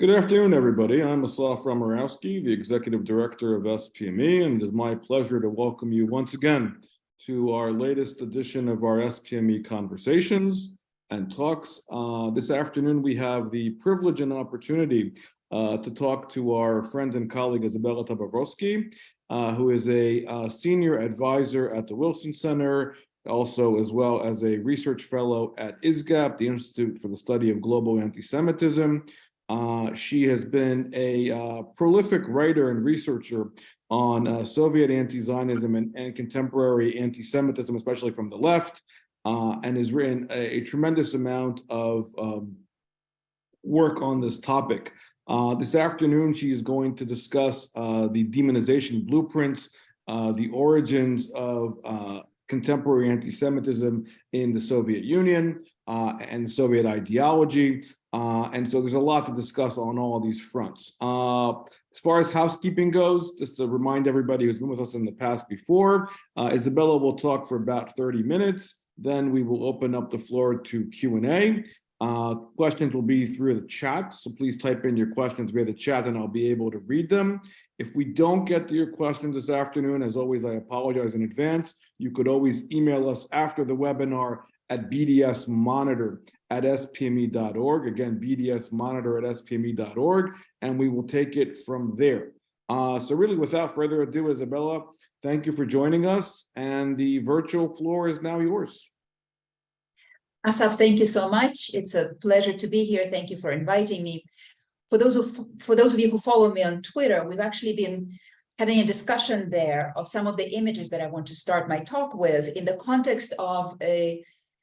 Good afternoon, everybody. I'm Asaf Ramarowski, the Executive Director of SPME, and it is my pleasure to welcome you once again to our latest edition of our SPME Conversations and Talks. This afternoon, we have the privilege and opportunity to talk to our friend and colleague, Izabella Tabarovsky, who is a senior advisor at the Wilson Center, also as well as a research fellow at ISGAP, the Institute for the Study of Global Antisemitism. She has been a prolific writer and researcher on Soviet anti-Zionism and contemporary anti-Semitism, especially from the left, and has written a tremendous amount of work on this topic. This afternoon, she is going to discuss the demonization blueprints, the origins of contemporary anti-Semitism in the Soviet Union and Soviet ideology. And so there's a lot to discuss on all of these fronts. As far as housekeeping goes, just to remind everybody who's been with us in the past before, Izabella will talk for about 30 minutes. Then we will open up the floor to Q&A. Questions will be through the chat, so please type in your questions via the chat and I'll be able to read them. If we don't get to your questions this afternoon, as always, I apologize in advance. You could always email us after the webinar at bdsmonitor@spme.org. Again, bdsmonitor@spme.org, and we will take it from there. So really, without further ado, Izabella, thank you for joining us, and the virtual floor is now yours. Asaf, thank you so much. It's a pleasure to be here. Thank you for inviting me. For those of you who follow me on Twitter, we've actually been having a discussion there of some of the images that I want to start my talk with in the context of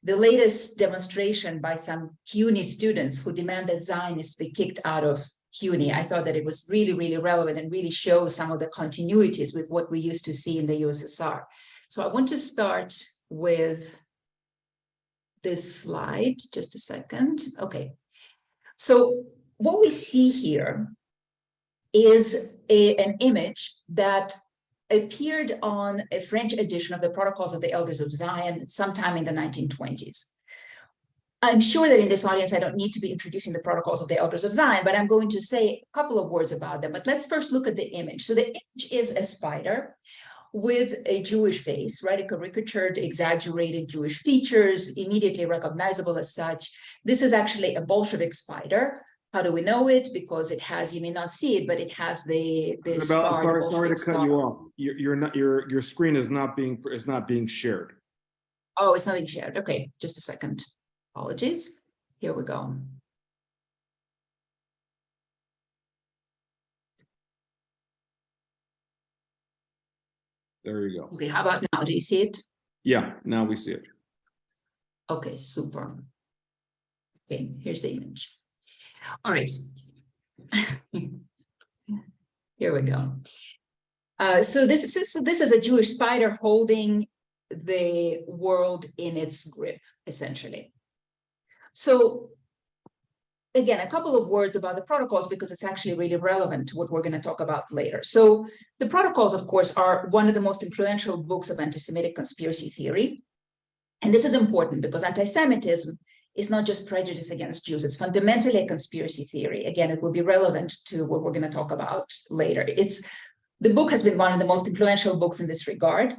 the latest demonstration by some CUNY students who demand that Zionists be kicked out of CUNY. I thought that it was really, really relevant and really shows some of the continuities with what we used to see in the USSR. So I want to start with this slide, just a second. Okay, so what we see here is an image that appeared on a French edition of the Protocols of the Elders of Zion sometime in the 1920s. I'm sure that in this audience, I don't need to be introducing the Protocols of the Elders of Zion, but I'm going to say a couple of words about them. But let's first look at the image. So the image is a spider with a Jewish face, right? A caricatured, exaggerated Jewish features, immediately recognizable as such. This is actually a Bolshevik spider. How do we know it? Because it has, you may not see it, but it has the star. Sorry to cut you off. Your screen is not being shared. Oh, it's not being shared. Okay, just a second. Apologies. Here we go. There you go. Okay, how about now? Do you see it? Yeah, now we see it. Okay, super. Okay, here's the image. All right, here we go. So this is a Jewish spider holding the world in its grip, essentially. So again, a couple of words about the protocols because it's actually really relevant to what we're going to talk about later. So the protocols, of course, are one of the most influential books of anti-Semitic conspiracy theory. And this is important because anti-Semitism is not just prejudice against Jews. It's fundamentally a conspiracy theory. Again, it will be relevant to what we're going to talk about later. The book has been one of the most influential books in this regard.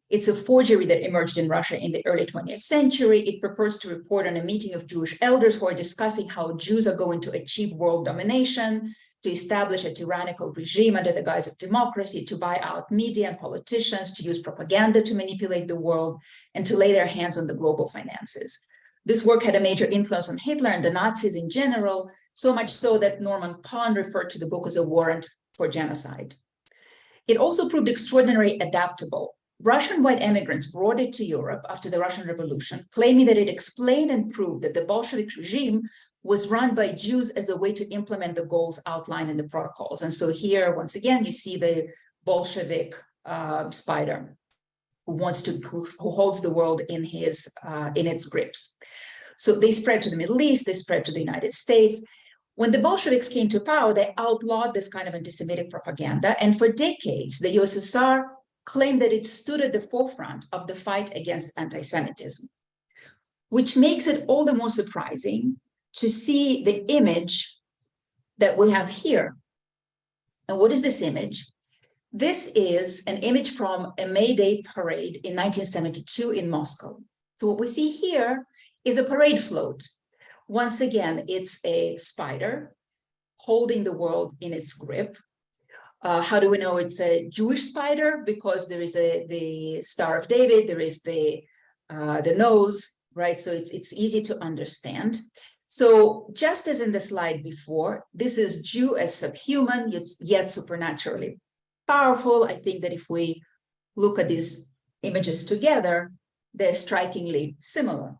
It's a forgery that emerged in Russia in the early 20th century. It purports to report on a meeting of Jewish elders who are discussing how Jews are going to achieve world domination, to establish a tyrannical regime under the guise of democracy, to buy out media and politicians, to use propaganda to manipulate the world, and to lay their hands on the global finances. This work had a major influence on Hitler and the Nazis in general, so much so that Norman Kahn referred to the book as a warrant for genocide. It also proved extraordinarily adaptable. Russian white immigrants brought it to Europe after the Russian Revolution, claiming that it explained and proved that the Bolshevik regime was run by Jews as a way to implement the goals outlined in the protocols. And so here, once again, you see the Bolshevik spider who holds the world in its grips. So they spread to the Middle East, they spread to the United States. When the Bolsheviks came to power, they outlawed this kind of anti-Semitic propaganda. And for decades, the USSR claimed that it stood at the forefront of the fight against anti-Semitism, which makes it all the more surprising to see the image that we have here. And what is this image? This is an image from a May Day parade in 1972 in Moscow. So what we see here is a parade float. Once again, it's a spider holding the world in its grip. How do we know it's a Jewish spider? Because there is the Star of David, there is the nose, right? So it's easy to understand. So just as in the slide before, this is Jew as subhuman, yet supernaturally powerful. I think that if we look at these images together, they're strikingly similar.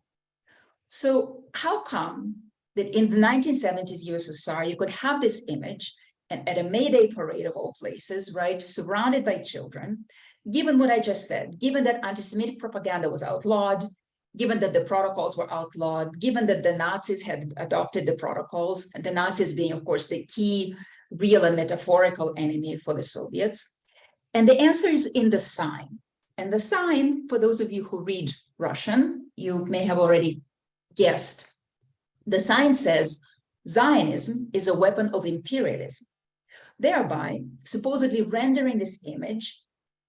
So how come that in the 1970s USSR, you could have this image and at a May Day parade of all places, right, surrounded by children, given what I just said, given that anti-Semitic propaganda was outlawed, given that the protocols were outlawed, given that the Nazis had adopted the protocols, and the Nazis being, of course, the key real and metaphorical enemy for the Soviets. And the answer is in the sign. And the sign, for those of you who read Russian, you may have already guessed. The sign says, Zionism is a weapon of imperialism, thereby supposedly rendering this image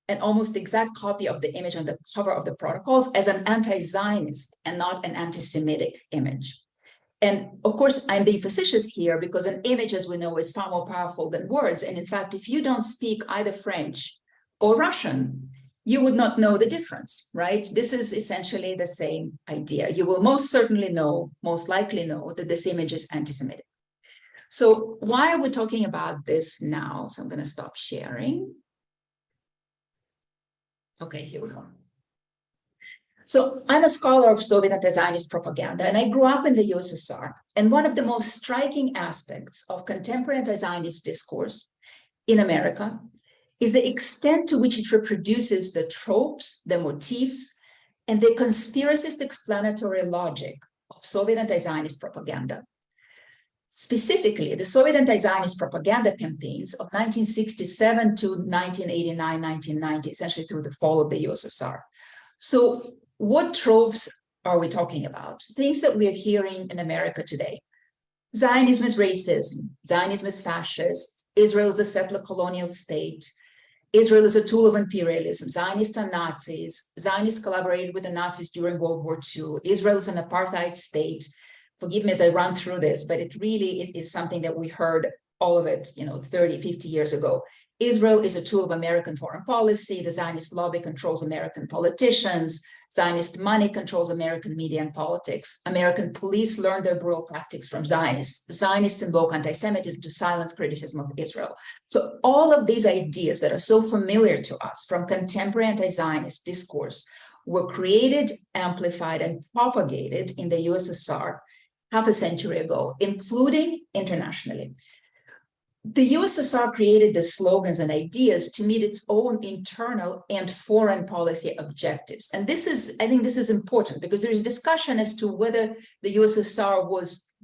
an almost exact copy of the image on the cover of the protocols as an anti-Zionist and not an anti-Semitic image. And of course, I'm being facetious here because an image, as we know, is far more powerful than words. And in fact, if you don't speak either French or Russian, you would not know the difference, right? This is essentially the same idea. You will most certainly know, most likely know, that this image is anti-Semitic. So why are we talking about this now? So I'm going to stop sharing. Okay, here we go. So I'm a scholar of Soviet anti-Zionist propaganda, and I grew up in the USSR. And one of the most striking aspects of contemporary anti-Zionist discourse in America is the extent to which it reproduces the tropes, the motifs, and the conspiracist explanatory logic of Soviet anti-Zionist propaganda. Specifically, the Soviet anti-Zionist propaganda campaigns of 1967 to 1989, 1990, essentially through the fall of the USSR. So what tropes are we talking about? Things that we are hearing in America today. Zionism is racism. Zionism is fascist. Israel is a settler colonial state. Israel is a tool of imperialism. Zionists are Nazis. Zionists collaborated with the Nazis during World War II. Israel is an apartheid state. Forgive me as I run through this, but it really is something that we heard all of it, 30, 50 years ago. Israel is a tool of American foreign policy. The Zionist lobby controls American politicians. Zionist money controls American media and politics. American police learned their brutal tactics from Zionists. Zionists invoke anti-Semitism to silence criticism of Israel. So all of these ideas that are so familiar to us from contemporary anti-Zionist discourse were created, amplified, and propagated in the USSR half a century ago, including internationally. The USSR created the slogans and ideas to meet its own internal and foreign policy objectives. And I think this is important because there's discussion as to whether the USSR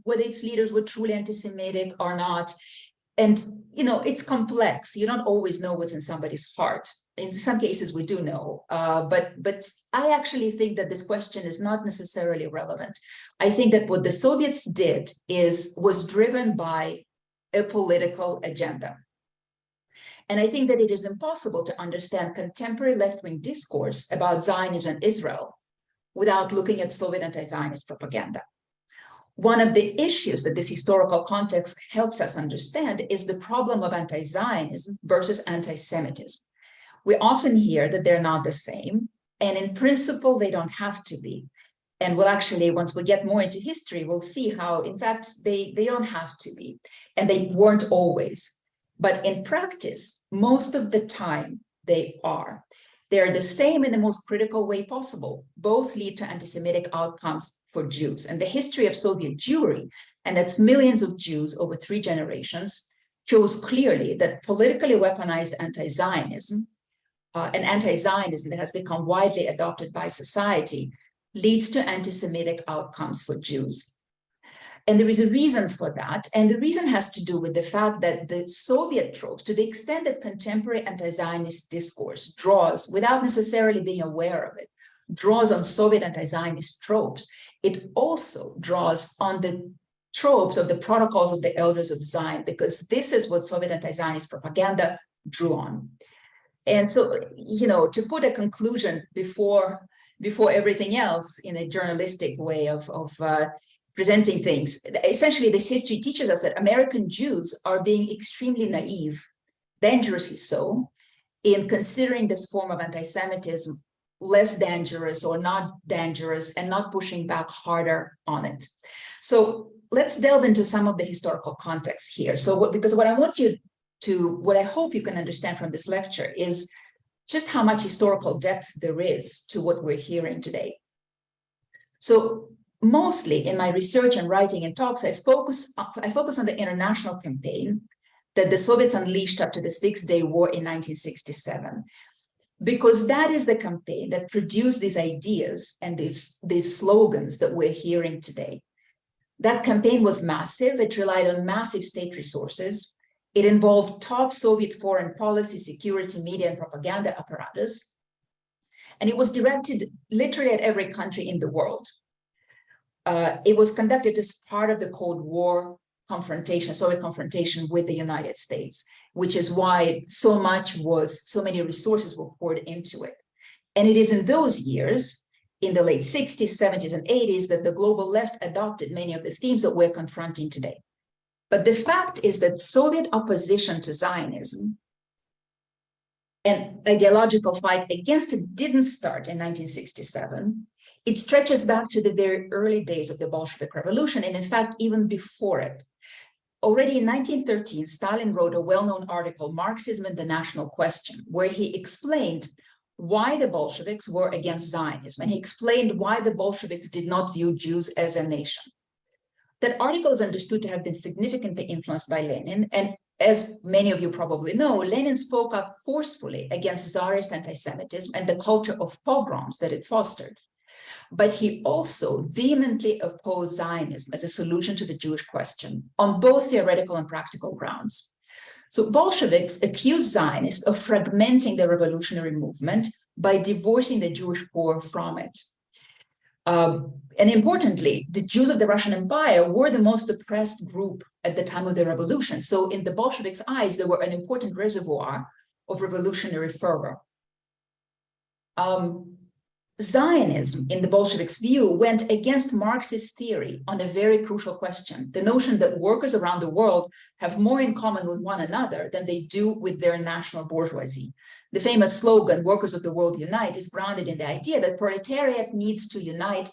whether its leaders were truly anti-Semitic or not. And, it's complex. You don't always know what's in somebody's heart. In some cases, we do know, but I actually think that this question is not necessarily relevant. I think that what the Soviets did was driven by a political agenda. And I think that it is impossible to understand contemporary left-wing discourse about Zionism and Israel without looking at Soviet anti-Zionist propaganda. One of the issues that this historical context helps us understand is the problem of anti-Zionism versus anti-Semitism. We often hear that they're not the same, and in principle, they don't have to be. And we'll actually, once we get more into history, we'll see how, in fact, they don't have to be, and they weren't always. But in practice, most of the time, they are. They're the same in the most critical way possible. Both lead to anti-Semitic outcomes for Jews. And the history of Soviet Jewry, and that's millions of Jews over 3 generations, shows clearly that politically weaponized anti-Zionism, an anti-Zionism that has become widely adopted by society, leads to anti-Semitic outcomes for Jews. And there is a reason for that. And the reason has to do with the fact that the Soviet tropes, to the extent that contemporary anti-Zionist discourse draws, without necessarily being aware of it, draws on Soviet anti-Zionist tropes, it also draws on the tropes of the protocols of the elders of Zion, because this is what Soviet anti-Zionist propaganda drew on. And so, to put a conclusion before everything else in a journalistic way of presenting things, essentially this history teaches us that American Jews are being extremely naive, dangerously so, in considering this form of anti-Semitism less dangerous or not dangerous and not pushing back harder on it. So let's delve into some of the historical context here. Because what I hope you can understand from this lecture is just how much historical depth there is to what we're hearing today. So mostly in my research and writing and talks, I focus on the international campaign that the Soviets unleashed after the Six-Day War in 1967, because that is the campaign that produced these ideas and these slogans that we're hearing today. That campaign was massive. It relied on massive state resources. It involved top Soviet foreign policy, security, media, and propaganda apparatus. And it was directed literally at every country in the world. It was conducted as part of the Cold War confrontation, Soviet confrontation with the United States, which is why so many resources were poured into it. And it is in those years, in the late 60s, 70s, and 80s, that the global left adopted many of the themes that we're confronting today. But the fact is that Soviet opposition to Zionism and ideological fight against it didn't start in 1967. It stretches back to the very early days of the Bolshevik Revolution, and in fact, even before it. Already in 1913, Stalin wrote a well-known article, Marxism and the National Question, where he explained why the Bolsheviks were against Zionism, and he explained why the Bolsheviks did not view Jews as a nation. That article is understood to have been significantly influenced by Lenin, and as many of you probably know, Lenin spoke up forcefully against Tsarist anti-Semitism and the culture of pogroms that it fostered. But he also vehemently opposed Zionism as a solution to the Jewish question on both theoretical and practical grounds. So Bolsheviks accused Zionists of fragmenting the revolutionary movement by divorcing the Jewish poor from it. And importantly, the Jews of the Russian Empire were the most oppressed group at the time of the revolution. So in the Bolsheviks' eyes, they were an important reservoir of revolutionary fervor. Zionism, in the Bolsheviks' view, went against Marxist theory on a very crucial question, the notion that workers around the world have more in common with one another than they do with their national bourgeoisie. The famous slogan, "Workers of the world unite," is grounded in the idea that proletariat needs to unite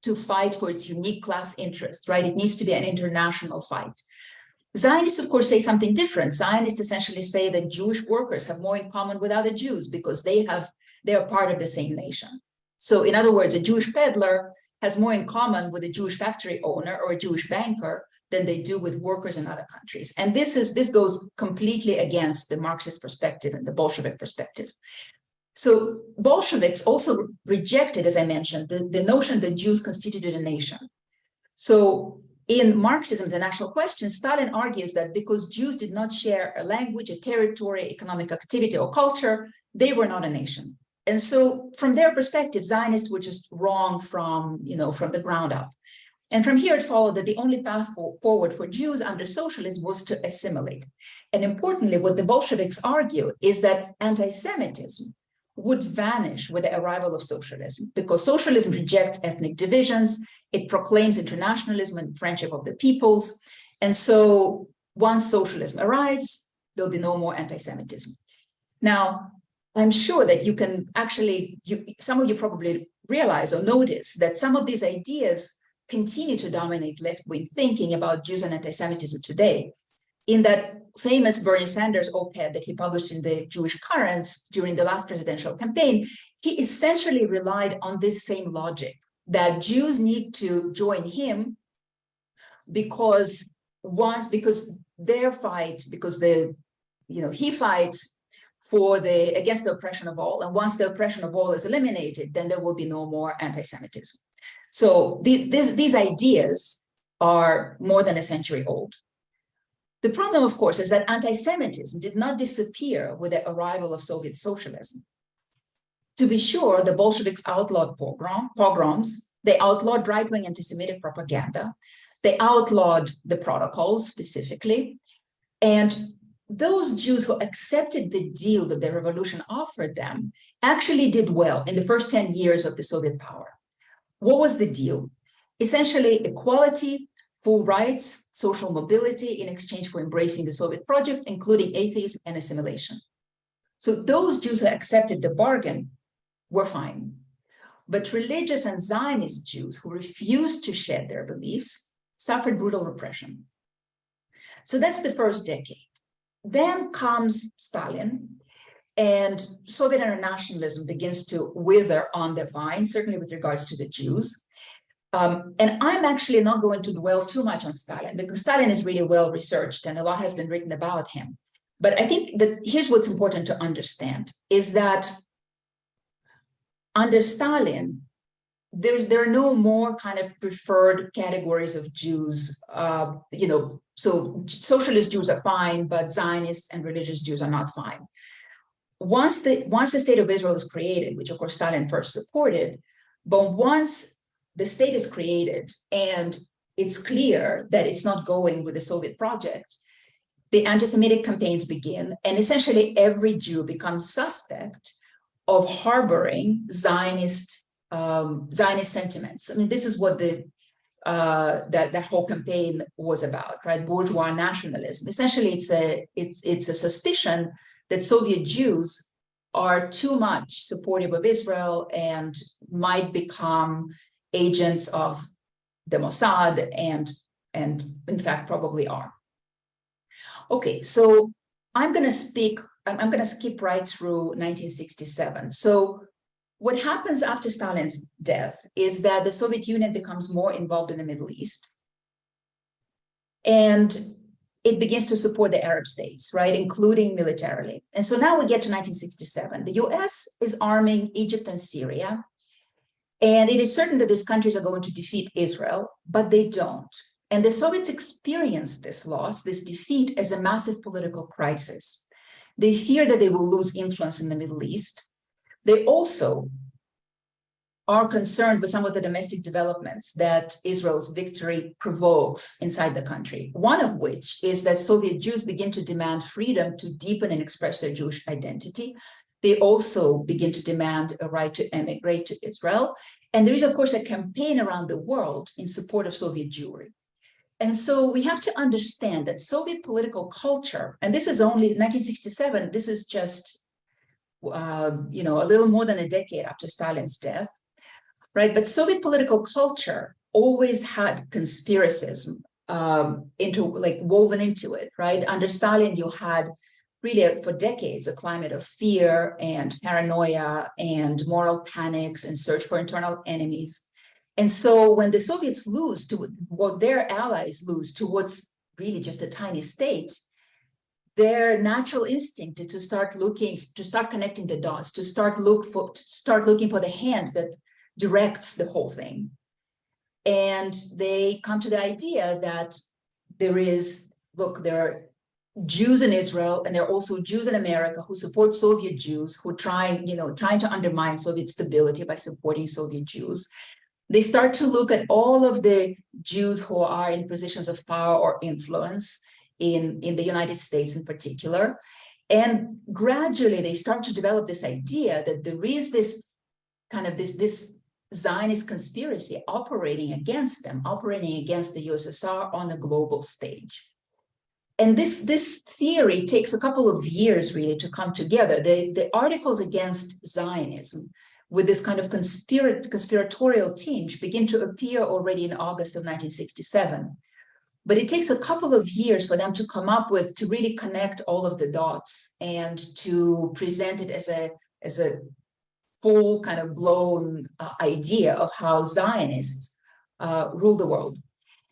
to fight for its unique class interest, right? It needs to be an international fight. Zionists, of course, say something different. Zionists essentially say that Jewish workers have more in common with other Jews because they are part of the same nation. So in other words, a Jewish peddler has more in common with a Jewish factory owner or a Jewish banker than they do with workers in other countries. And this goes completely against the Marxist perspective and the Bolshevik perspective. So Bolsheviks also rejected, as I mentioned, the notion that Jews constituted a nation. So in Marxism, the National Question, Stalin argues that because Jews did not share a language, a territory, economic activity, or culture, they were not a nation. And so from their perspective, Zionists were just wrong from the ground up. And from here, it followed that the only path forward for Jews under socialism was to assimilate. And importantly, what the Bolsheviks argue is that anti-Semitism would vanish with the arrival of socialism, because socialism rejects ethnic divisions, it proclaims internationalism and friendship of the peoples. And so once socialism arrives, there'll be no more anti-Semitism. Now, I'm sure that you can actually, some of you probably realize or notice that some of these ideas continue to dominate left-wing thinking about Jews and anti-Semitism today. In that famous Bernie Sanders op-ed that he published in the Jewish Currents during the last presidential campaign, he essentially relied on this same logic, that Jews need to join him because he fights against the oppression of all, and once the oppression of all is eliminated, then there will be no more anti-Semitism. So these ideas are more than a century old. The problem, of course, is that anti-Semitism did not disappear with the arrival of Soviet socialism. To be sure, the Bolsheviks outlawed pogroms, they outlawed right-wing anti-Semitic propaganda, They outlawed the protocols specifically. And those Jews who accepted the deal that the revolution offered them actually did well in the first 10 years of the Soviet power. What was the deal? Essentially, equality, full rights, social mobility in exchange for embracing the Soviet project, including atheism and assimilation. So those Jews who accepted the bargain were fine. But religious and Zionist Jews who refused to shed their beliefs suffered brutal repression. So that's the first decade. Then comes Stalin, and Soviet internationalism begins to wither on the vine, certainly with regards to the Jews. And I'm actually not going to dwell too much on Stalin, because Stalin is really well researched and a lot has been written about him. But I think that here's what's important to understand, is that under Stalin, there are no more kind of preferred categories of Jews. So socialist Jews are fine, but Zionists and religious Jews are not fine. Once the state of Israel is created, which of course Stalin first supported, but once the state is created and it's clear that it's not going with the Soviet project, the anti-Semitic campaigns begin, and essentially every Jew becomes suspect of harboring Zionist sentiments. I mean, this is what that whole campaign was about, right? Bourgeois nationalism. Essentially, it's a suspicion that Soviet Jews are too much supportive of Israel and might become agents of the Mossad, and in fact probably are. Okay, so I'm going to skip right through 1967. So what happens after Stalin's death is that the Soviet Union becomes more involved in the Middle East. And it begins to support the Arab states, right, including militarily. And so now we get to 1967. The US is arming Egypt and Syria. And it is certain that these countries are going to defeat Israel, but they don't. And the Soviets experience this loss, this defeat, as a massive political crisis. They fear that they will lose influence in the Middle East. They also are concerned with some of the domestic developments that Israel's victory provokes inside the country. One of which is that Soviet Jews begin to demand freedom to deepen and express their Jewish identity. They also begin to demand a right to emigrate to Israel. And there is, of course, a campaign around the world in support of Soviet Jewry. And so we have to understand that Soviet political culture, and this is only 1967, this is just a little more than a decade after Stalin's death, right? But Soviet political culture always had conspiracism woven into it, right? Under Stalin, you had really for decades a climate of fear and paranoia and moral panics and search for internal enemies. And so when the Soviets lose to what their allies lose to what's really just a tiny state, their natural instinct is to start connecting the dots, to start looking for the hand that directs the whole thing. And they come to the idea that there are Jews in Israel, and there are also Jews in America who support Soviet Jews, who trying to undermine Soviet stability by supporting Soviet Jews. They start to look at all of the Jews who are in positions of power or influence in the United States in particular. And gradually they start to develop this idea that there is this Zionist conspiracy operating against them, operating against the USSR on the global stage. And this theory takes a couple of years really to come together. The articles against Zionism with this kind of conspiratorial tinge begin to appear already in August of 1967. But it takes a couple of years for them to come up with, to really connect all of the dots and to present it as a full kind of blown idea of how Zionists rule the world.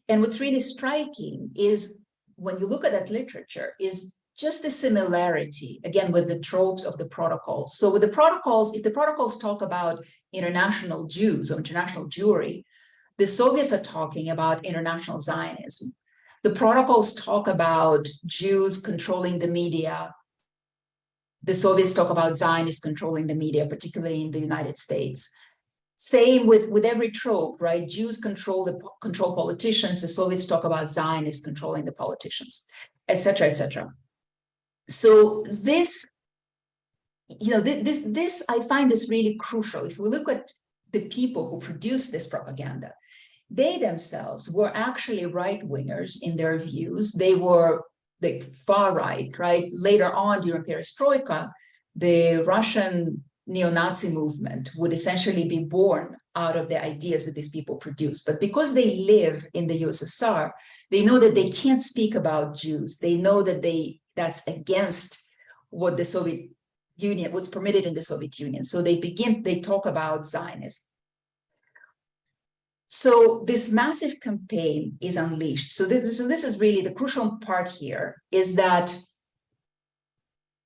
And what's really striking is when you look at that literature is just the similarity, again, with the tropes of the protocols. So with the protocols, if the protocols talk about international Jews or international Jewry, the Soviets are talking about international Zionism. The protocols talk about Jews controlling the media. The Soviets talk about Zionists controlling the media, particularly in the United States. Same with every trope, right? Jews control politicians. The Soviets talk about Zionists controlling the politicians, et cetera, et cetera. So this, this I find this really crucial. If we look at the people who produce this propaganda, they themselves were actually right-wingers in their views. They were the far right, right? Later on, during Perestroika, the Russian neo-Nazi movement would essentially be born out of the ideas that these people produce. But because they live in the USSR, they know that they can't speak about Jews. They know that that's against what the Soviet Union, what's permitted in the Soviet Union. So they talk about Zionism. So this massive campaign is unleashed. So this is really the crucial part here, is that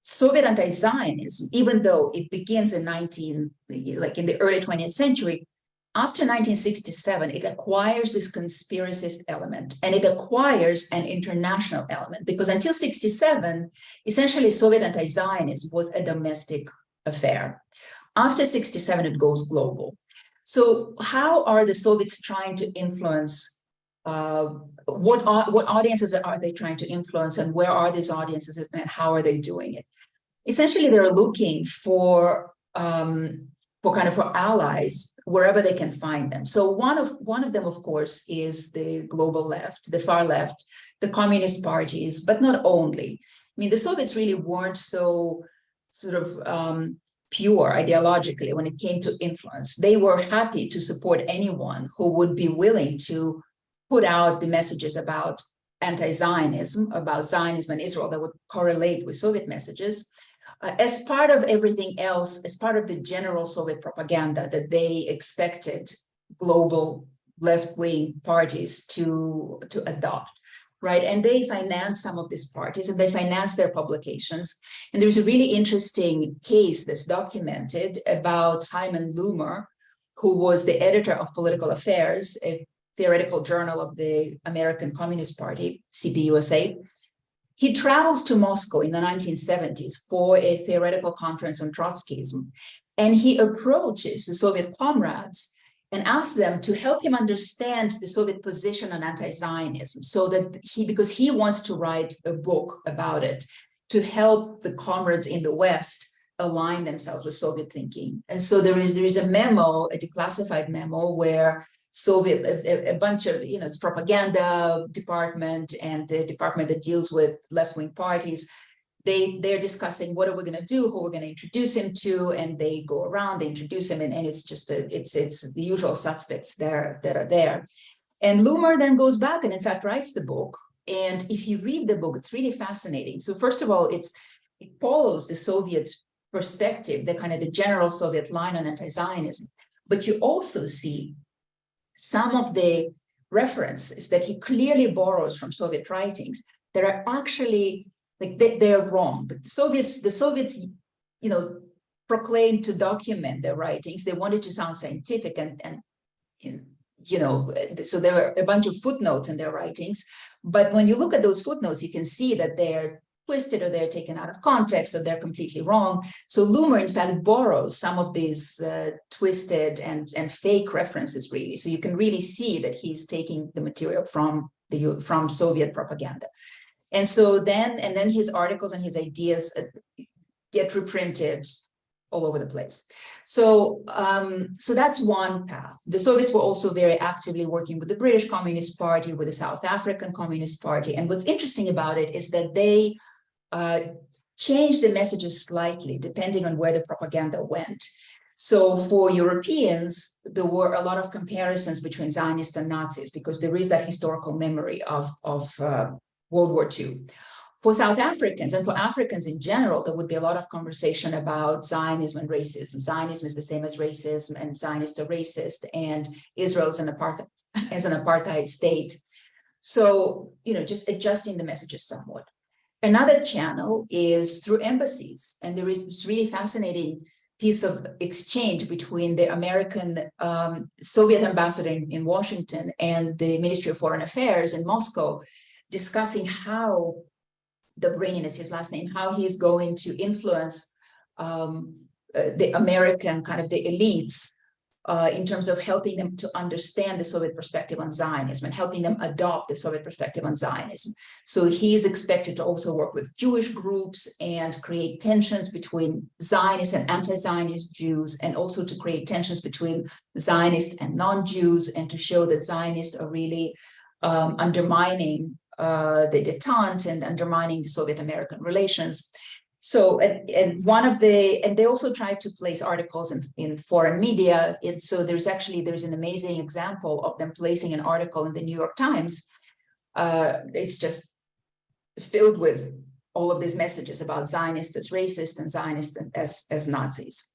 Soviet anti-Zionism, even though it begins in the early 20th century, after 1967, it acquires this conspiracist element, and it acquires an international element, because until 67, essentially Soviet anti-Zionism was a domestic affair. After 67, it goes global. So how are the Soviets trying to influence, what audiences are they trying to influence, and where are these audiences, and how are they doing it? Essentially, they're looking for allies wherever they can find them. So one of them, of course, is the global left, the far left, the communist parties, but not only. I mean, the Soviets really weren't so sort of pure ideologically when it came to influence. They were happy to support anyone who would be willing to put out the messages about anti-Zionism, about Zionism and Israel that would correlate with Soviet messages, as part of everything else, as part of the general Soviet propaganda that they expected global left-wing parties to adopt. Right, and they finance some of these parties, and they finance their publications. And there's a really interesting case that's documented about Hyman Loomer, who was the editor of Political Affairs, a theoretical journal of the American Communist Party, CPUSA. He travels to Moscow in the 1970s for a theoretical conference on Trotskyism, and he approaches the Soviet comrades and asked them to help him understand the Soviet position on anti-Zionism, so that because he wants to write a book about it to help the comrades in the West align themselves with Soviet thinking. And so there is a memo, a declassified memo, where a bunch of, it's propaganda department and the department that deals with left-wing parties, they're discussing what are we going to do, who we're going to introduce him to, and they go around, they introduce him, and it's just it's the usual suspects there that are there. And Loomer then goes back and in fact writes the book. And if you read the book, it's really fascinating. So first of all, it follows the Soviet perspective, the general Soviet line on anti-Zionism. But you also see some of the references that he clearly borrows from Soviet writings that are actually they're wrong. The Soviets, proclaimed to document their writings. They wanted to sound scientific and so there are a bunch of footnotes in their writings. But when you look at those footnotes, you can see that they're twisted or they're taken out of context or they're completely wrong. So Loomer, in fact, borrows some of these twisted and fake references, really. So you can really see that he's taking the material from Soviet propaganda. And so then his articles and his ideas get reprinted all over the place. So that's one path. The Soviets were also very actively working with the British Communist Party, with the South African Communist Party. And what's interesting about it is that they changed the messages slightly depending on where the propaganda went. So for Europeans, there were a lot of comparisons between Zionists and Nazis because there is that historical memory of World War II. For South Africans and for Africans in general, there would be a lot of conversation about Zionism and racism. Zionism is the same as racism, and Zionists are racist, and Israel is an apartheid state. So, just adjusting the messages somewhat. Another channel is through embassies, and there is this really fascinating piece of exchange between the American Soviet ambassador in Washington and the Ministry of Foreign Affairs in Moscow, discussing how Dobrynin is his last name, how he is going to influence the American the elites in terms of helping them to understand the Soviet perspective on Zionism and helping them adopt the Soviet perspective on Zionism. So he is expected to also work with Jewish groups and create tensions between Zionist and anti-Zionist Jews, and also to create tensions between Zionists and non-Jews, and to show that Zionists are really undermining the detente and undermining the Soviet-American relations. So, and they also tried to place articles in foreign media. So there's an amazing example of them placing an article in the New York Times. It's just filled with all of these messages about Zionists as racist and Zionists as Nazis.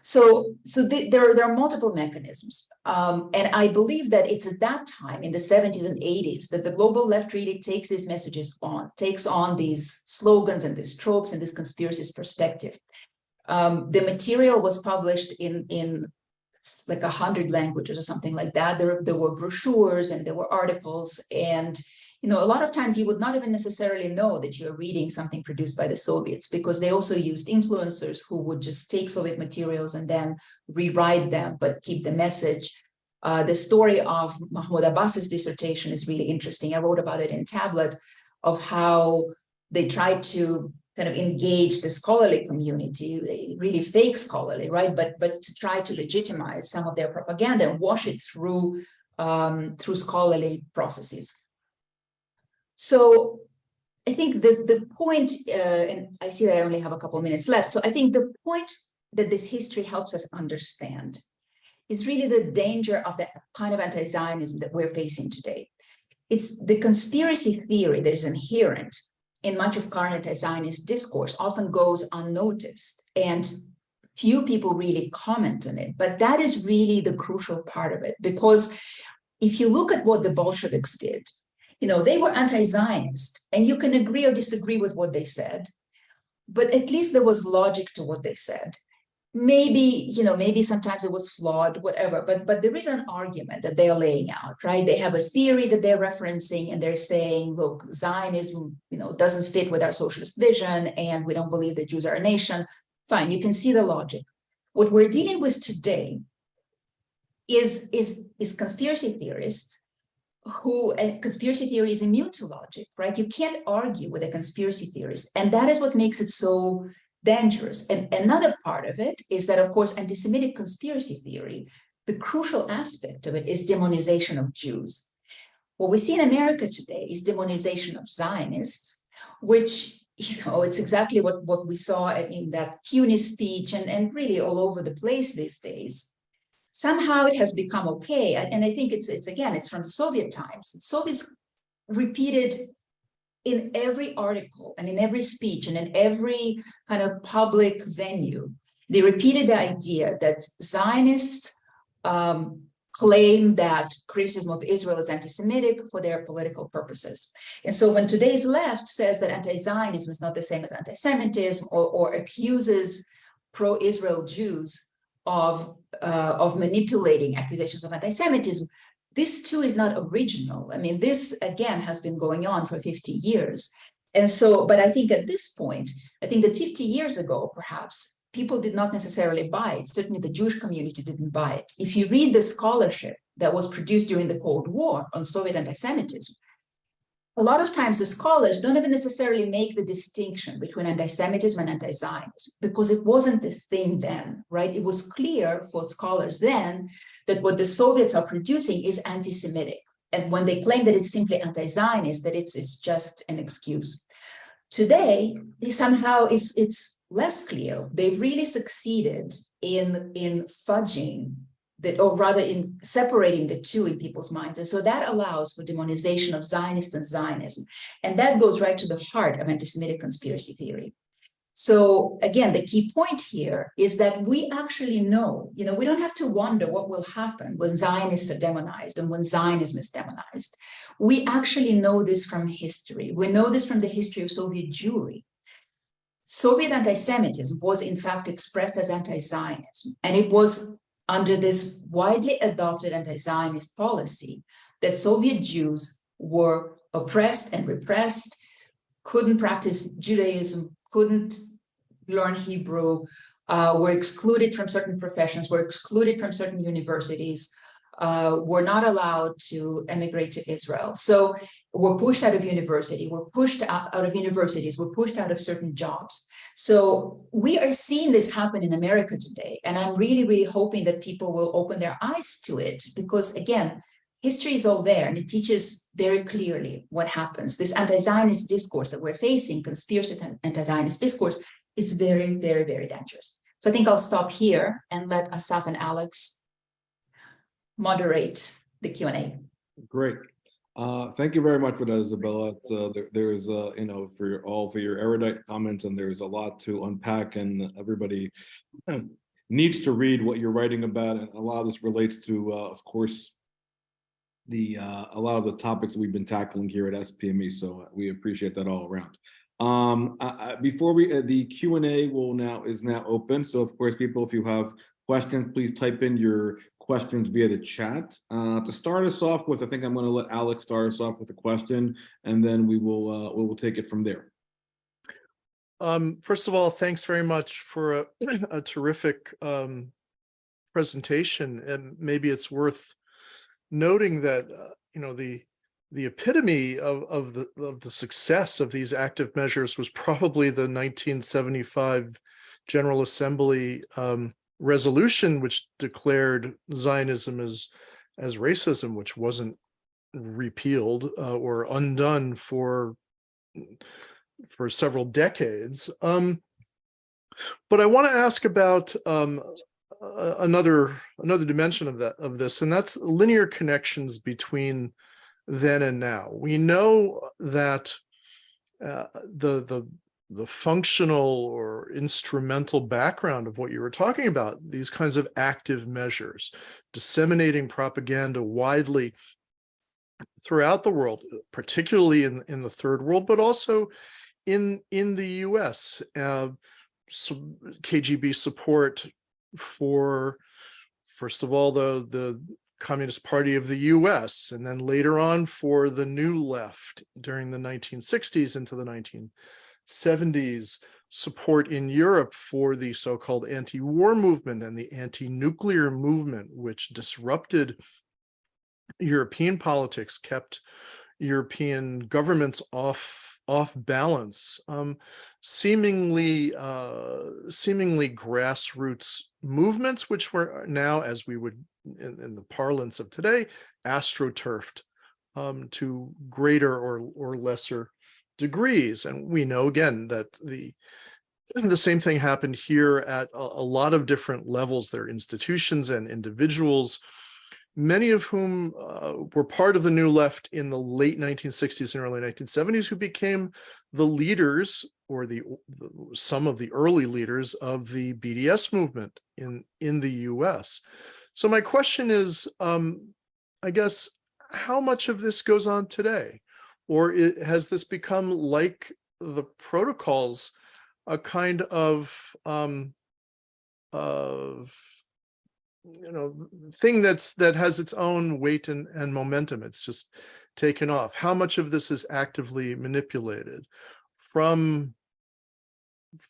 So there are multiple mechanisms. And I believe that it's at that time in the 70s and 80s that the global left really takes these messages on, takes on these slogans and these tropes and this conspiracist perspective. The material was published in like 100 languages or something like that. There were brochures and there were articles, and a lot of times you would not even necessarily know that you're reading something produced by the Soviets, because they also used influencers who would just take Soviet materials and then rewrite them, but keep the message. The story of Mahmoud Abbas's dissertation is really interesting. I wrote about it in Tablet, of how they tried to kind of engage the scholarly community, really fake scholarly, right? But to try to legitimize some of their propaganda and wash it through scholarly processes. So I think the point, and I see that I only have a couple of minutes left. So I think the point that this history helps us understand is really the danger of the kind of anti-Zionism that we're facing today. It's the conspiracy theory that is inherent in much of current anti-Zionist discourse often goes unnoticed, and few people really comment on it. But that is really the crucial part of it, because if you look at what the Bolsheviks did, they were anti-Zionist, and you can agree or disagree with what they said, but at least there was logic to what they said. Maybe sometimes it was flawed, whatever, but there is an argument that they're laying out, right? They have a theory that they're referencing, and they're saying, look, Zionism, doesn't fit with our socialist vision, and we don't believe that Jews are a nation. Fine, you can see the logic. What we're dealing with today is conspiracy theorists and conspiracy theory is immune to logic, right? You can't argue with a conspiracy theorist. And that is what makes it so dangerous. And another part of it is that, of course, anti-Semitic conspiracy theory, the crucial aspect of it is demonization of Jews. What we see in America today is demonization of Zionists, which, it's exactly what we saw in that CUNY speech and really all over the place these days. Somehow it has become okay. And I think it's from the Soviet times. The Soviets repeated in every article and in every speech and in every kind of public venue, they repeated the idea that Zionists claim that criticism of Israel is anti-Semitic for their political purposes. And so when today's left says that anti-Zionism is not the same as anti-Semitism, or accuses pro-Israel Jews of manipulating accusations of anti-Semitism, this too is not original. I mean, this again has been going on for 50 years. And so, but I think at this point, I think that 50 years ago, perhaps, people did not necessarily buy it. Certainly the Jewish community didn't buy it. If you read the scholarship that was produced during the Cold War on Soviet anti-Semitism, a lot of times the scholars don't even necessarily make the distinction between anti-Semitism and anti-Zionism, because it wasn't the thing then, right? It was clear for scholars then that what the Soviets are producing is anti-Semitic. And when they claim that it's simply anti-Zionist, that it's just an excuse. Today, somehow it's less clear. They've really succeeded in fudging that, or rather in separating the two in people's minds. And so that allows for demonization of Zionists and Zionism. And that goes right to the heart of anti-Semitic conspiracy theory. So again, the key point here is that we actually know, we don't have to wonder what will happen when Zionists are demonized and when Zionism is demonized. We actually know this from history. We know this from the history of Soviet Jewry. Soviet anti-Semitism was in fact expressed as anti-Zionism, and it was under this widely adopted anti-Zionist policy that Soviet Jews were oppressed and repressed, couldn't practice Judaism, couldn't learn Hebrew, were excluded from certain professions, were excluded from certain universities, were not allowed to emigrate to Israel. So were pushed out of university, were pushed out of universities, were pushed out of certain jobs. So we are seeing this happen in America today. And I'm really, really hoping that people will open their eyes to it because, again, history is all there and it teaches very clearly what happens. This anti-Zionist discourse that we're facing, conspiracist anti-Zionist discourse, is very, very, very dangerous. So I think I'll stop here and let Asaf and Alex moderate the Q&A. Great. Thank you very much for that, Izabella. There is, for your erudite comments, and there's a lot to unpack, and everybody needs to read what you're writing about. And a lot of this relates to, of course, a lot of the topics we've been tackling here at SPME. So we appreciate that all around. Before the Q&A is now open. So of course, people, if you have questions, please type in your questions via the chat. To start us off with, I think I'm going to let Alex start us off with a question, and then we will take it from there. First of all, thanks very much for a terrific presentation, and maybe it's worth noting that the epitome of the success of these active measures was probably the 1975 General Assembly resolution, which declared Zionism as racism, which wasn't repealed or undone for several decades. But I want to ask about another dimension of this, and that's linear connections between then and now. We know that the functional or instrumental background of what you were talking about, these kinds of active measures, disseminating propaganda widely throughout the world, particularly in the third world, but also in the US. KGB support for, first of all, the Communist Party of the US, and then later on for the New Left during the 1960s into the 1970s, support in Europe for the so-called anti-war movement and the anti-nuclear movement, which disrupted European politics, kept European governments off balance, seemingly grassroots movements, which were now, as we would in the parlance of today, astroturfed to greater or lesser degrees. And we know again that the same thing happened here at a lot of different levels. There are institutions and individuals, many of whom were part of the New Left in the late 1960s and early 1970s, who became the leaders or some of the early leaders of the BDS movement in the US. So my question is, I guess, how much of this goes on today? Or has this become, like the protocols, a kind of thing that has its own weight and momentum? It's just taken off. How much of this is actively manipulated from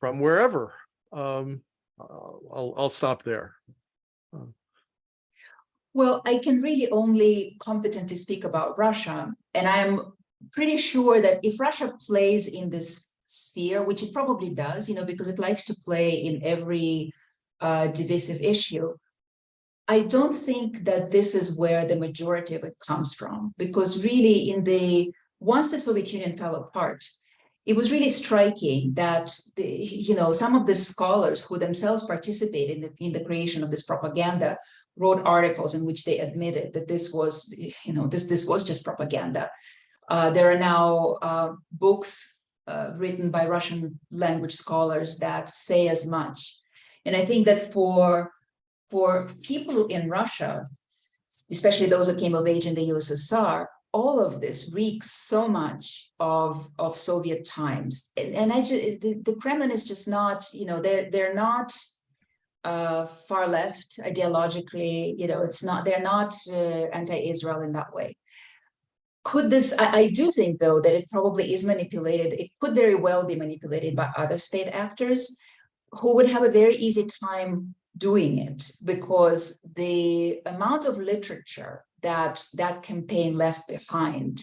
wherever? I'll stop there. Well, I can really only competently speak about Russia, and I'm pretty sure that if Russia plays in this sphere, which it probably does, because it likes to play in every divisive issue, I don't think that this is where the majority of it comes from, because really once the Soviet Union fell apart, it was really striking that some of the scholars who themselves participated in the creation of this propaganda wrote articles in which they admitted that this was, this was just propaganda. There are now books written by Russian language scholars that say as much. And I think that for people in Russia, especially those who came of age in the USSR, all of this reeks so much of Soviet times. And the Kremlin is just not, they're not far left ideologically, they're not anti-Israel in that way. Could this, I do think though that it probably is manipulated. It could very well be manipulated by other state actors who would have a very easy time doing it, because the amount of literature that that campaign left behind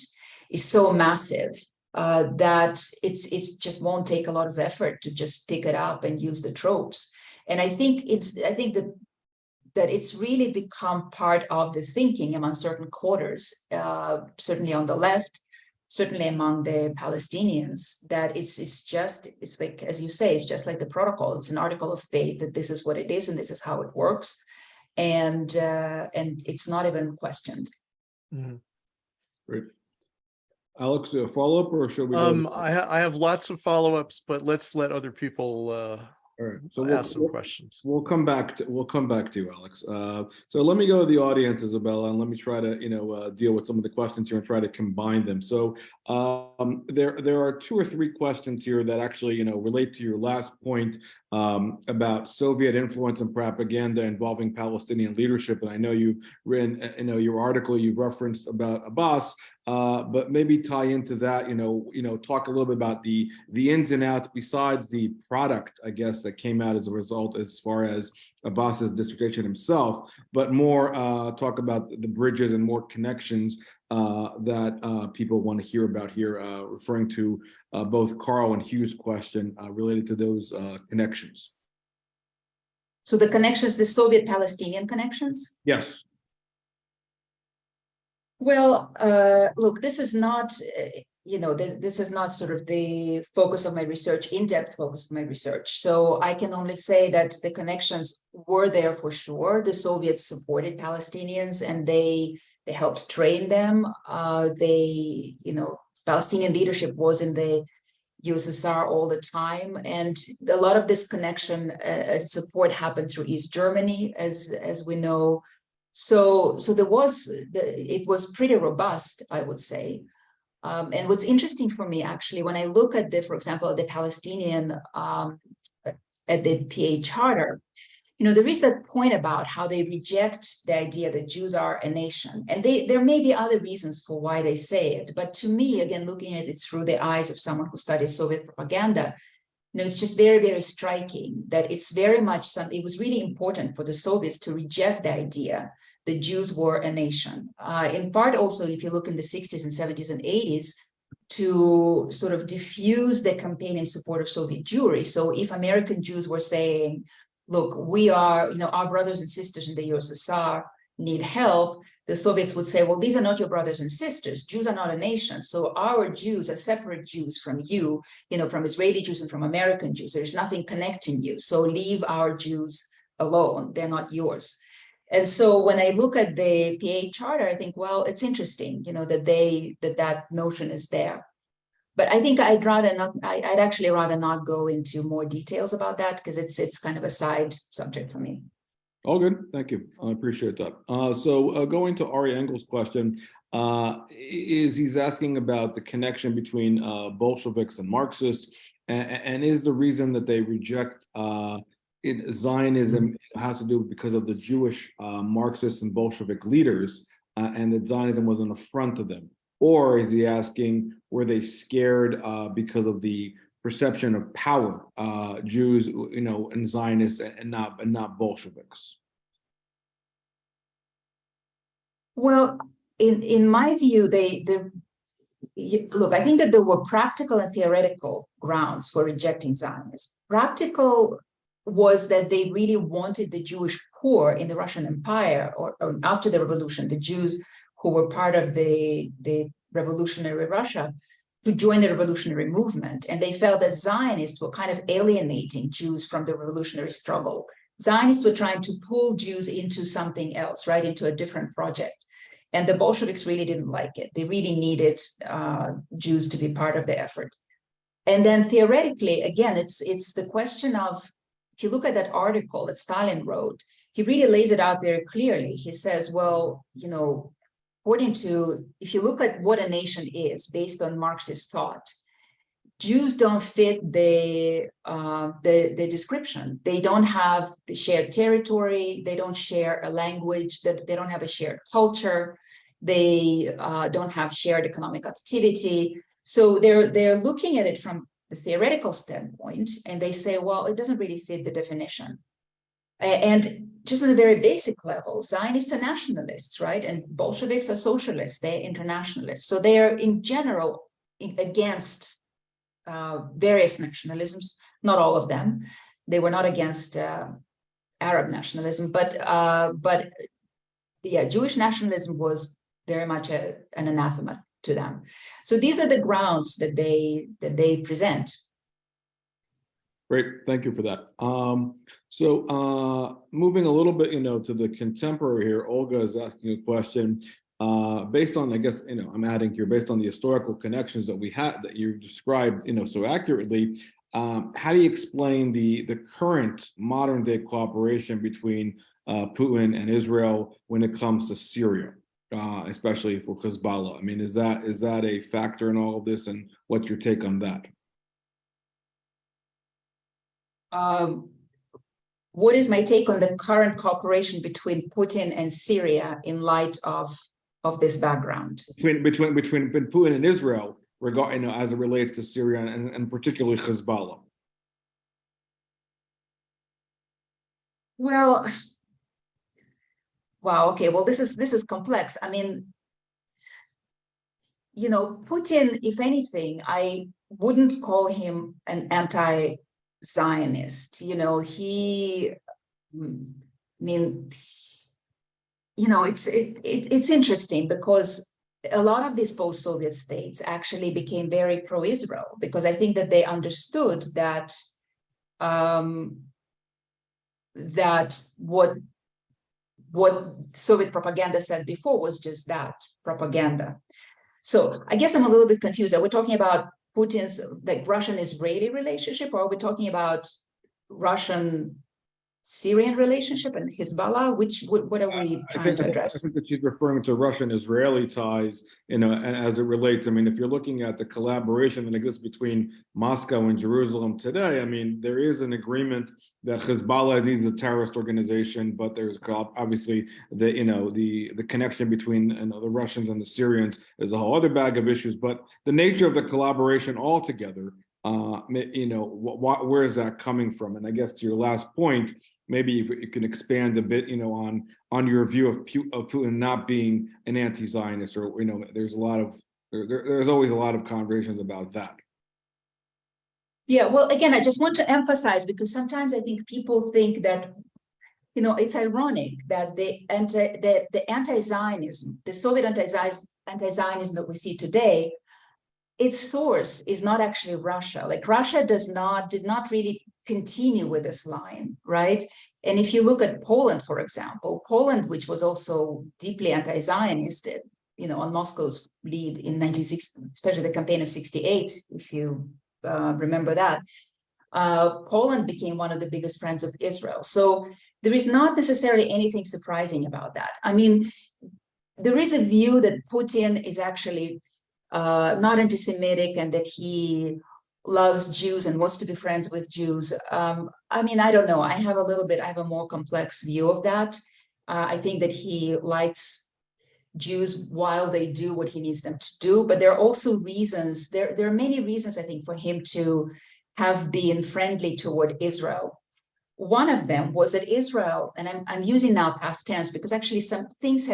is so massive that it's just won't take a lot of effort to just pick it up and use the tropes. And I think that it's really become part of the thinking among certain quarters, certainly on the left, certainly among the Palestinians, that it's like, as you say, it's just like the protocol. It's an article of faith that this is what it is and this is how it works, and it's not even questioned. Mm-hmm. Great. Alex, a follow-up, or should we? I have lots of follow-ups, but let's let other people all right, so ask some questions. We'll come back to you, Alex. So let me go to the audience, Izabella, and let me try to deal with some of the questions here and try to combine them. So there are 2 or 3 questions here that actually relate to your last point about Soviet influence and propaganda involving Palestinian leadership. And I know you've written, your article you referenced about Abbas. But maybe tie into that, talk a little bit about the ins and outs besides the product, I guess, that came out as a result as far as Abbas's dissertation himself, but more talk about the bridges and more connections that people want to hear about here, referring to both Carl and Hugh's question related to those connections. So the connections, the Soviet-Palestinian connections? Yes. Well, look, this is not, this is not sort of the focus of my research, in-depth focus of my research. So I can only say that the connections were there for sure. The Soviets supported Palestinians and they helped train them. Palestinian leadership was in the USSR all the time. And a lot of this connection support happened through East Germany, as we know. So it was pretty robust, I would say. And what's interesting for me, actually, when I look at for example, the Palestinian, at the PA Charter, there is that point about how they reject the idea that Jews are a nation. And there may be other reasons for why they say it. But to me, again, looking at it through the eyes of someone who studies Soviet propaganda, it's just very, very striking that it's very much it was really important for the Soviets to reject the idea that Jews were a nation. In part also, if you look in the 60s and 70s and 80s, to sort of diffuse the campaign in support of Soviet Jewry. So if American Jews were saying, look, we are, our brothers and sisters in the USSR need help, the Soviets would say, well, these are not your brothers and sisters. Jews are not a nation. So our Jews are separate Jews from you, from Israeli Jews and from American Jews. There's nothing connecting you. So leave our Jews alone. They're not yours. And so when I look at the PA Charter, I think, well, it's interesting, that notion is there. But I think I'd actually rather not go into more details about that because it's kind of a side subject for me. All good. Thank you. I appreciate that. So going to Ari Engel's question, he's asking about the connection between Bolsheviks and Marxists, and is the reason that they reject Zionism has to do because of the Jewish Marxist and Bolshevik leaders, and that Zionism was an affront to them? Or is he asking, were they scared because of the perception of power, Jews, and Zionists, and not Bolsheviks? Well, in my view, look, I think that there were practical and theoretical grounds for rejecting Zionism. Practical was that they really wanted the Jewish poor in the Russian Empire, or after the revolution, the Jews who were part of the revolutionary Russia, to join the revolutionary movement. And they felt that Zionists were kind of alienating Jews from the revolutionary struggle. Zionists were trying to pull Jews into something else, right, into a different project. And the Bolsheviks really didn't like it. They really needed Jews to be part of the effort. And then theoretically, again, it's the question of, if you look at that article that Stalin wrote, he really lays it out very clearly. He says, well, according to, if you look at what a nation is based on Marxist thought, Jews don't fit the description. They don't have the shared territory. They don't share a language. They don't have a shared culture. They don't have shared economic activity. So they're looking at it from the theoretical standpoint, and they say, well, it doesn't really fit the definition. And just on a very basic level, Zionists are nationalists, right? And Bolsheviks are socialists, they're internationalists. So they are in general against various nationalisms, not all of them. They were not against Arab nationalism, but yeah, Jewish nationalism was very much an anathema to them. So these are the grounds that they present. Great, thank you for that. So moving a little bit, to the contemporary here, Olga is asking a question based on, I guess, I'm adding here, based on the historical connections that we had, that you described, so accurately. How do you explain the current modern day cooperation between Putin and Israel when it comes to Syria, especially for Hezbollah? I mean, is that a factor in all of this, and what's your take on that? What is my take on the current cooperation between Putin and Syria in light of this background? Between Putin and Israel, regarding as it relates to Syria and particularly Hezbollah. Well, wow. Okay. Well, this is complex. I mean, Putin, if anything, I wouldn't call him an anti-Zionist. It's interesting because a lot of these post-Soviet states actually became very pro-Israel, because I think that they understood that what Soviet propaganda said before was just that, propaganda. So I guess I'm a little bit confused. Are we talking about Putin's Russian-Israeli relationship, or are we talking about Russian-Syrian relationship and Hezbollah? What are we trying to address? I think that she's referring to Russian-Israeli ties, as it relates. I mean, if you're looking at the collaboration that exists between Moscow and Jerusalem today, I mean, there is an agreement that Hezbollah is a terrorist organization, but there's obviously the connection between the Russians and the Syrians is a whole other bag of issues. But the nature of the collaboration altogether, where is that coming from? And I guess to your last point, maybe if you can expand a bit, on your view of Putin not being an anti-Zionist, or there's always a lot of conversations about that. Yeah, well, again, I just want to emphasize, because sometimes I think people think that, it's ironic that the anti-Zionism, the Soviet anti-Zionism that we see today, its source is not actually Russia. Like, Russia did not really continue with this line, right? And if you look at Poland, for example, Poland, which was also deeply anti-Zionist, on Moscow's lead in 1960, especially the campaign of '68, if you remember that, Poland became one of the biggest friends of Israel. So there is not necessarily anything surprising about that. I mean, there is a view that Putin is actually not anti-Semitic and that he loves Jews and wants to be friends with Jews. I mean, I don't know. I have a more complex view of that. I think that he likes Jews while they do what he needs them to do. But there are also reasons, there are many reasons, I think, for him to have been friendly toward Israel. One of them was that Israel, and I'm using now past tense because actually some things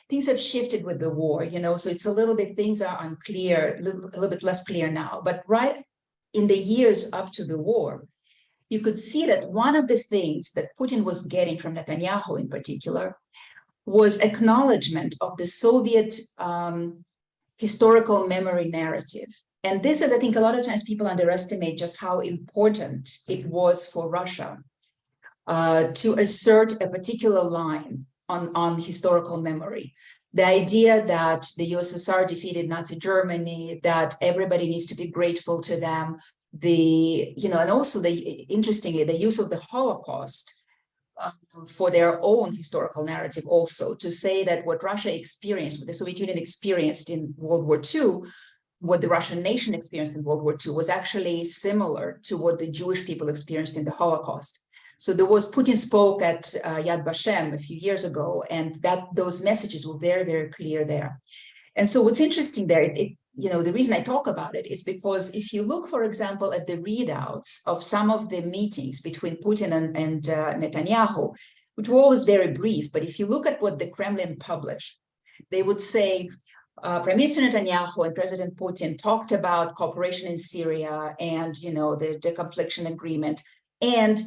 things have shifted with the war, so it's a little bit, things are unclear, a little bit less clear now. But right in the years up to the war, you could see that one of the things that Putin was getting from Netanyahu in particular was acknowledgement of the Soviet historical memory narrative. And this is, I think, a lot of times people underestimate just how important it was for Russia to assert a particular line on historical memory. The idea that the USSR defeated Nazi Germany, that everybody needs to be grateful to them, and also interestingly, the use of the Holocaust for their own historical narrative also, to say that what Russia experienced, what the Soviet Union experienced in World War II, what the Russian nation experienced in World War II was actually similar to what the Jewish people experienced in the Holocaust. So Putin spoke at Yad Vashem a few years ago, and those messages were very, very clear there. And so what's interesting there, the reason I talk about it is because if you look, for example, at the readouts of some of the meetings between Putin and Netanyahu, which were always very brief, but if you look at what the Kremlin published, they would say Prime Minister Netanyahu and President Putin talked about cooperation in Syria and, the deconfliction agreement, and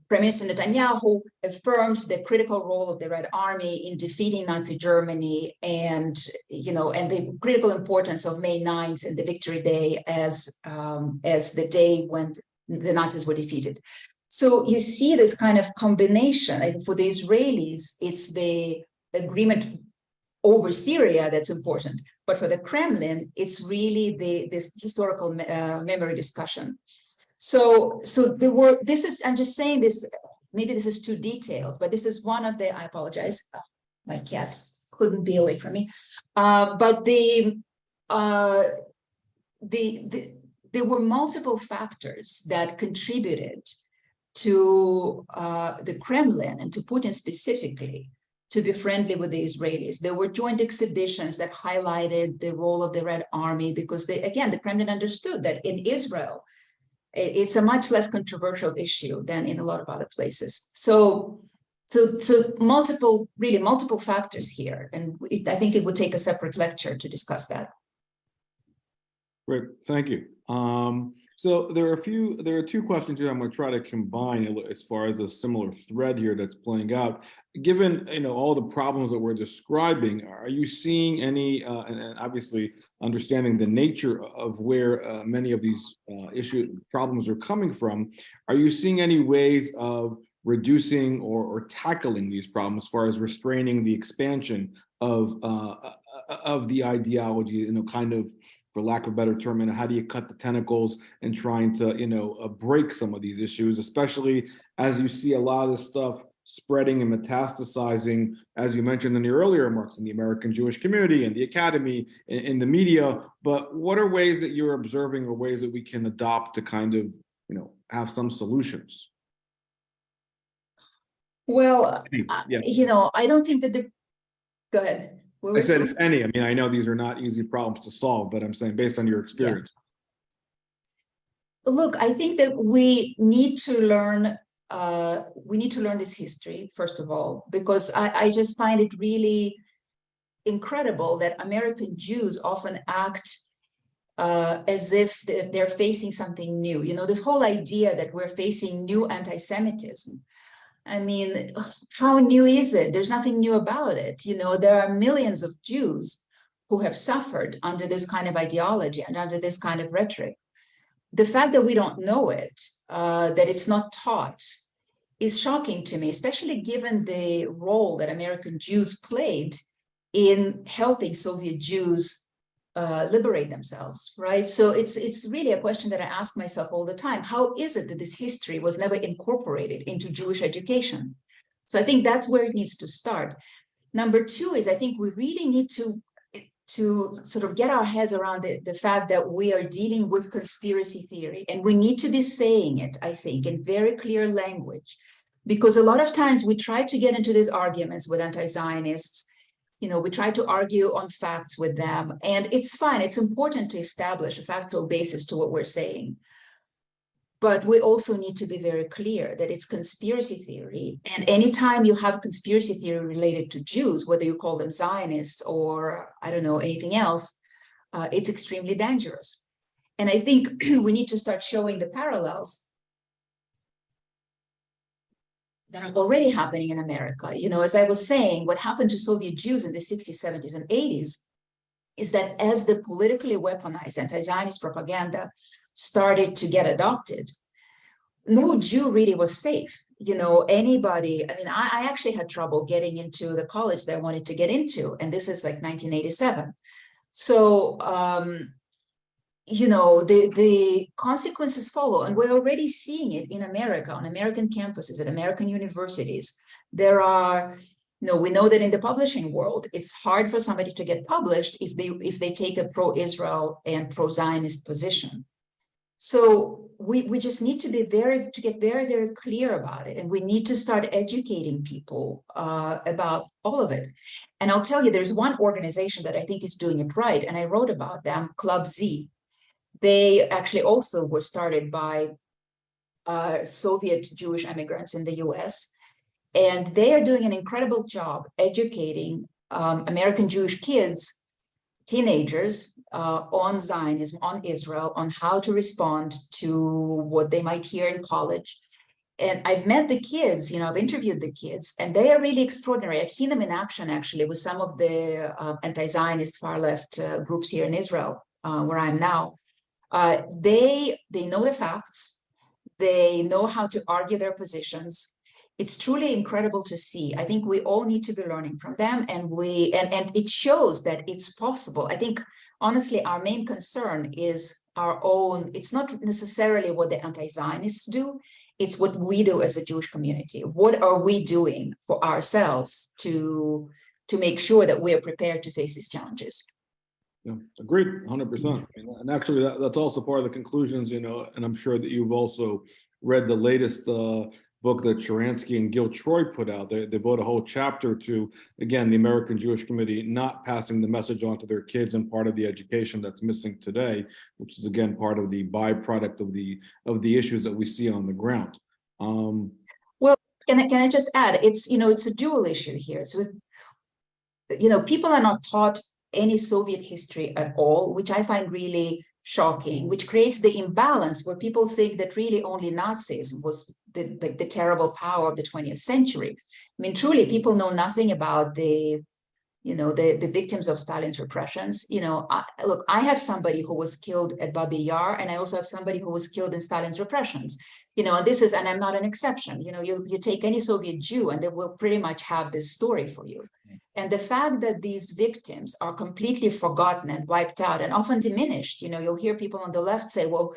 Prime Minister Netanyahu affirms the critical role of the Red Army in defeating Nazi Germany, and the critical importance of May 9th and the Victory Day as the day when the Nazis were defeated. So you see this kind of combination. I think for the Israelis, it's the agreement over Syria that's important, but for the Kremlin, it's really this historical memory discussion. So I'm just saying this, maybe this is too detailed, but this is one of the, I apologize, my cat couldn't be away from me. But there were multiple factors that contributed to the Kremlin and to Putin specifically to be friendly with the Israelis. There were joint exhibitions that highlighted the role of the Red Army because the Kremlin understood that in Israel, it's a much less controversial issue than in a lot of other places. So multiple factors here. And I think it would take a separate lecture to discuss that. Great, thank you. So there are two questions here I'm going to try to combine as far as a similar thread here that's playing out. Given all the problems that we're describing, are you seeing any, and obviously understanding the nature of where many of these problems are coming from, are you seeing any ways of reducing or tackling these problems as far as restraining the expansion of the ideology, kind of, for lack of a better term, how do you cut the tentacles and trying to, break some of these issues, especially as you see a lot of this stuff spreading and metastasizing, as you mentioned in the earlier remarks, in the American Jewish community and the academy, in the media. But what are ways that you're observing or ways that we can adopt to kind of, have some solutions? Well, yeah. I don't think that go ahead. I said, if any. I mean, I know these are not easy problems to solve, but I'm saying based on your experience. Yeah. Look, I think that we need to learn this history, first of all, because I just find it really incredible that American Jews often act as if they're facing something new. This whole idea that we're facing new anti-Semitism. I mean, how new is it? There's nothing new about it. There are millions of Jews who have suffered under this kind of ideology and under this kind of rhetoric. The fact that we don't know it, that it's not taught, is shocking to me, especially given the role that American Jews played in helping Soviet Jews liberate themselves, right? So it's really a question that I ask myself all the time. How is it that this history was never incorporated into Jewish education? So I think that's where it needs to start. Number two is I think we really need to sort of get our heads around the fact that we are dealing with conspiracy theory, and we need to be saying it, I think, in very clear language, because a lot of times we try to get into these arguments with anti-Zionists. We try to argue on facts with them, and it's fine. It's important to establish a factual basis to what we're saying. But we also need to be very clear that it's conspiracy theory. And anytime you have conspiracy theory related to Jews, whether you call them Zionists or, I don't know, anything else, it's extremely dangerous. And I think we need to start showing the parallels that are already happening in America. As I was saying, what happened to Soviet Jews in the 60s, 70s, and 80s is that as the politically weaponized anti-Zionist propaganda started to get adopted, no Jew really was safe. Anybody, I actually had trouble getting into the college that I wanted to get into, and this is like 1987. So, the consequences follow, and we're already seeing it in America, on American campuses, at American universities. There are, we know that in the publishing world, it's hard for somebody to get published if they take a pro-Israel and pro-Zionist position. So we just need to get very, very clear about it. And we need to start educating people about all of it. And I'll tell you, there's one organization that I think is doing it right. And I wrote about them, Club Z. They actually also were started by Soviet Jewish immigrants in the US. And they are doing an incredible job educating American Jewish kids, teenagers, on Zionism, on Israel, on how to respond to what they might hear in college. And I've met the kids, you know, I've interviewed the kids, and they are really extraordinary. I've seen them in action, actually, with some of the anti-Zionist far-left groups here in Israel, where I'm now. They know the facts. They know how to argue their positions. It's truly incredible to see. I think we all need to be learning from them, and it shows that it's possible. I think, honestly, our main concern is our own. It's not necessarily what the anti-Zionists do. It's what we do as a Jewish community. What are we doing for ourselves to make sure that we are prepared to face these challenges? Yeah, agreed, 100%. And actually, that's also part of the conclusions, you know, and I'm sure that you've also read the latest book that Sharansky and Gil Troy put out. They devote a whole chapter to, again, the American Jewish community not passing the message on to their kids, and part of the education that's missing today, which is, again, part of the byproduct of the issues that we see on the ground. Well, can I just add, it's a dual issue here. So, people are not taught any Soviet history at all, which I find really shocking, which creates the imbalance where people think that really only Nazism was the terrible power of the 20th century. I mean, truly, people know nothing about the victims of Stalin's repressions. Look, I have somebody who was killed at Babi Yar, and I also have somebody who was killed in Stalin's repressions. And I'm not an exception. You take any Soviet Jew, and they will pretty much have this story for you. And the fact that these victims are completely forgotten and wiped out and often diminished, you'll hear people on the left say, well,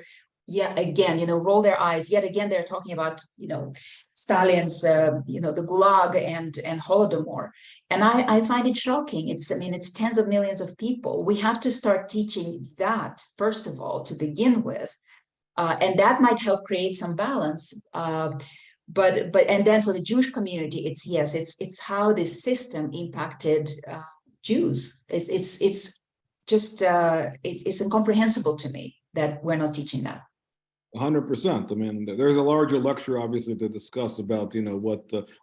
yeah, again, roll their eyes. Yet again, they're talking about, Stalin's, the Gulag and Holodomor. And I find it shocking. It's tens of millions of people. We have to start teaching that, first of all, to begin with. And that might help create some balance. But and then for the Jewish community, it's how this system impacted Jews. It's incomprehensible to me that we're not teaching that. 100%. I mean, there's a larger lecture, obviously, to discuss about,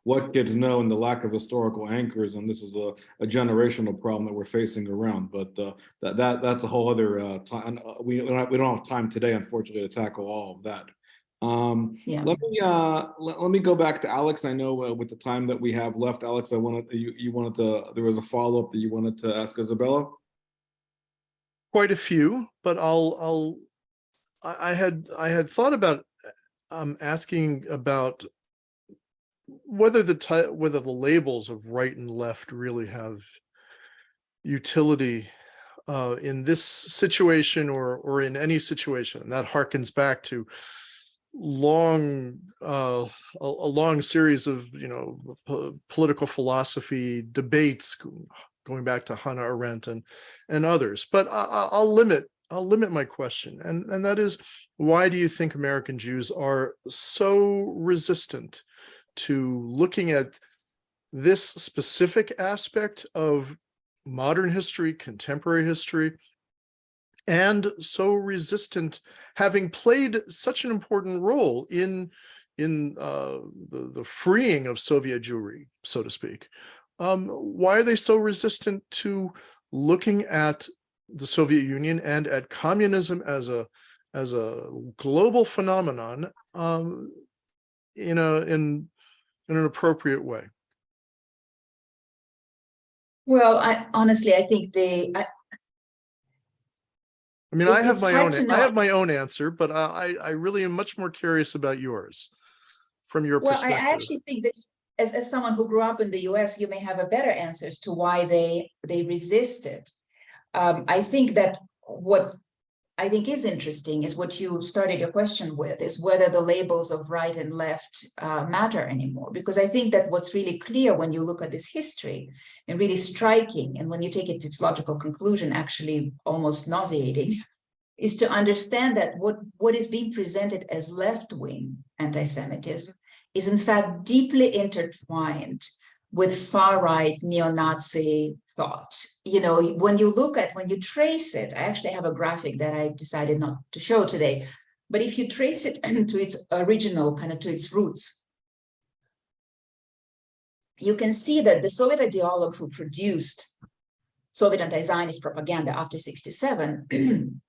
what kids know and the lack of historical anchors, and this is a generational problem that we're facing around. But that's a whole other time. We don't have time today, unfortunately, to tackle all of that. Let me go back to Alex. I know with the time that we have left, Alex, there was a follow-up that you wanted to ask Izabella. Quite a few, but I had thought about asking about whether the labels of right and left really have utility in this situation or in any situation. And that harkens back to a long series of political philosophy debates going back to Hannah Arendt and others. But I'll limit my question, and that is, why do you think American Jews are so resistant to looking at this specific aspect of modern history, contemporary history, and so resistant, having played such an important role in the freeing of Soviet Jewry, so to speak? Why are they so resistant to looking at the Soviet Union and at communism as a global phenomenon in an appropriate way? Well, I think I have my own answer, but I really am much more curious about yours from your perspective. I actually think that as someone who grew up in the US, you may have a better answers to why they resist it. I think that what I think is interesting is what you started your question with, is whether the labels of right and left matter anymore. Because I think that what's really clear when you look at this history, and really striking, and when you take it to its logical conclusion, actually almost nauseating, is to understand that what is being presented as left-wing anti-Semitism is in fact deeply intertwined with far-right neo-Nazi thought. You know, when you trace it, I actually have a graphic that I decided not to show today, but if you trace it to its original, kind of to its roots, you can see that the Soviet ideologues who produced Soviet anti-Zionist propaganda after 1967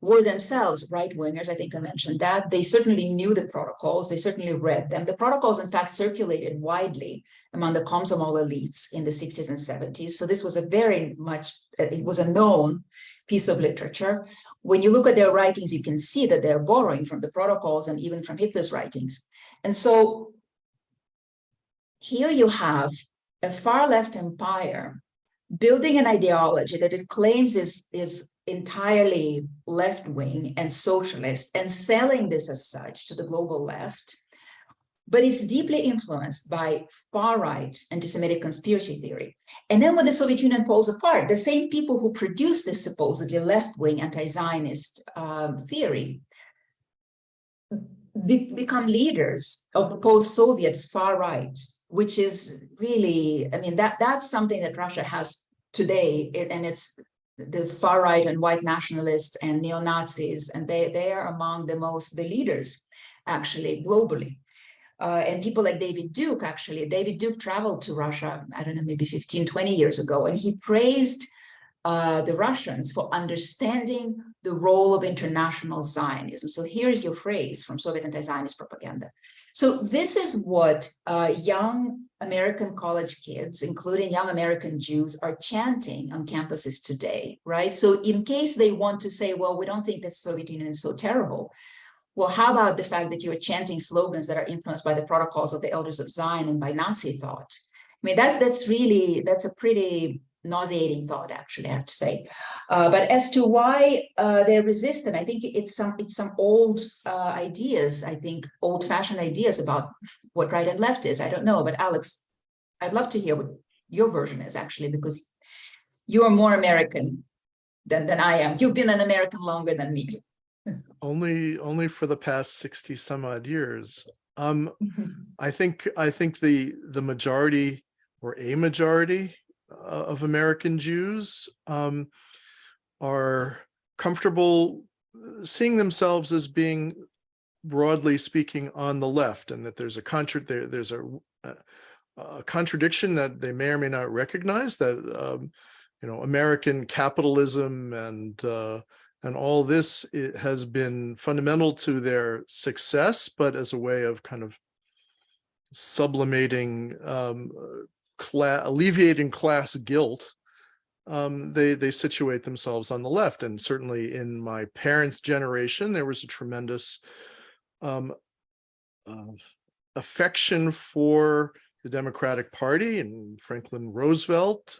were themselves right-wingers. I think I mentioned that. They certainly knew the protocols. They certainly read them. The protocols, in fact, circulated widely among the Komsomol elites in the 60s and 70s. So this was it was a known piece of literature. When you look at their writings, you can see that they're borrowing from the protocols and even from Hitler's writings. And so here you have a far left empire building an ideology that it claims is entirely left-wing and socialist and selling this as such to the global left, but it's deeply influenced by far-right anti-Semitic conspiracy theory. And then when the Soviet Union falls apart, the same people who produced this supposedly left-wing anti-Zionist theory become leaders of the post-Soviet far-right, which is really, I mean, that's something that Russia has today, and it's the far right and white nationalists and neo-Nazis, and they are among the leaders, actually, globally. And people like David Duke, actually, David Duke traveled to Russia, I don't know, maybe 15, 20 years ago, and he praised the Russians for understanding the role of international Zionism. So here's your phrase from Soviet anti-Zionist propaganda. So this is what young American college kids, including young American Jews, are chanting on campuses today, right? So in case they want to say, well, we don't think the Soviet Union is so terrible, well, how about the fact that you're chanting slogans that are influenced by the protocols of the Elders of Zion and by Nazi thought? I mean, that's a pretty nauseating thought, actually, I have to say. But as to why they're resistant, I think it's some old ideas, I think old-fashioned ideas about what right and left is. I don't know, but Alex, I'd love to hear what your version is, actually, because you're more American than I am. You've been an American longer than me. Only for the past 60 some odd years. I think the majority or a majority of American Jews are comfortable seeing themselves as being, broadly speaking, on the left, and that there's a contradiction that they may or may not recognize, that American capitalism and all this, it has been fundamental to their success, but as a way of kind of sublimating, alleviating class guilt, they situate themselves on the left. And certainly in my parents' generation, there was a tremendous affection for the Democratic Party and Franklin Roosevelt,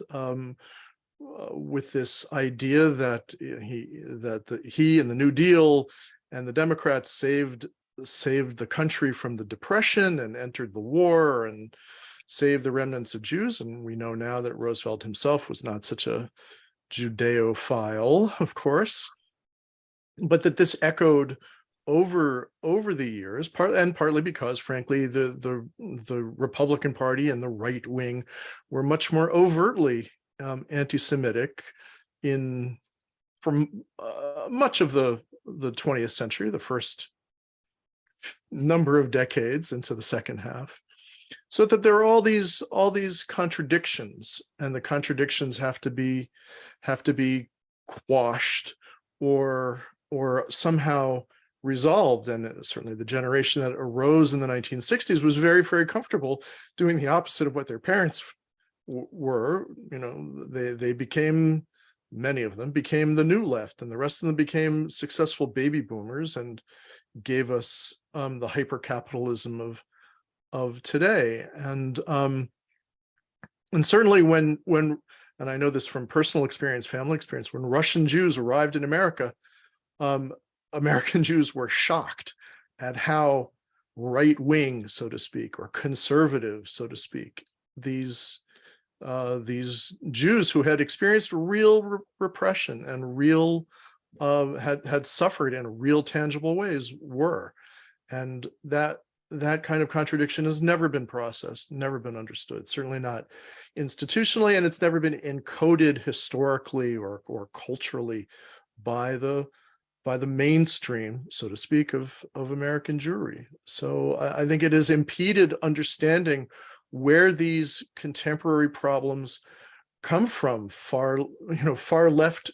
with this idea that he and the New Deal and the Democrats saved the country from the Depression and entered the war and saved the remnants of Jews. And we know now that Roosevelt himself was not such a Judeophile, of course, but that this echoed over the years, partly because, frankly, the Republican Party and the right wing were much more overtly anti-Semitic from much of the 20th century, the first number of decades into the second half, so that there are all these contradictions, and the contradictions have to be quashed or somehow resolved. And certainly the generation that arose in the 1960s was very, very comfortable doing the opposite of what their parents were. They became, many of them became the new left, and the rest of them became successful baby boomers and gave us the hyper-capitalism of today. And certainly when and I know this from personal experience, family experience, when Russian Jews arrived in America, American Jews were shocked at how right-wing, so to speak, or conservative, so to speak, these Jews who had experienced real repression and real had suffered in real tangible ways were. And that kind of contradiction has never been processed, never been understood, certainly not institutionally, and it's never been encoded historically or culturally by the mainstream, so to speak, of American Jewry. So I think it has impeded understanding where these contemporary problems come from, far left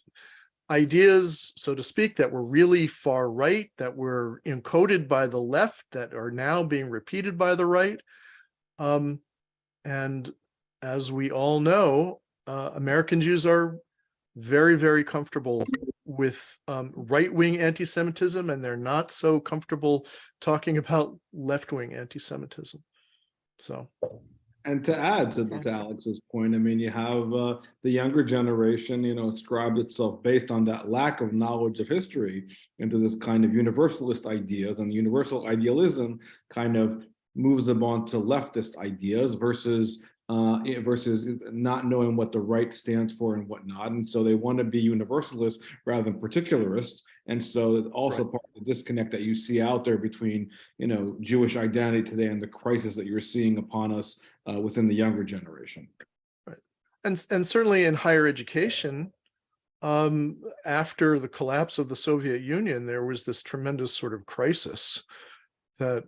ideas, so to speak, that were really far right, that were encoded by the left, that are now being repeated by the right. And as we all know, American Jews are very, very comfortable with right-wing anti-Semitism, and they're not so comfortable talking about left-wing anti-Semitism. So. And to add to Alex's point, I mean, you have the younger generation, inscribed itself based on that lack of knowledge of history into this kind of universalist ideas, and universal idealism kind of moves them on to leftist ideas versus not knowing what the right stands for and whatnot. And so they want to be universalists rather than particularists. And so it's also part of the disconnect that you see out there between, Jewish identity today and the crisis that you're seeing upon us within the younger generation. Right. And certainly in higher education, after the collapse of the Soviet Union, there was this tremendous sort of crisis that,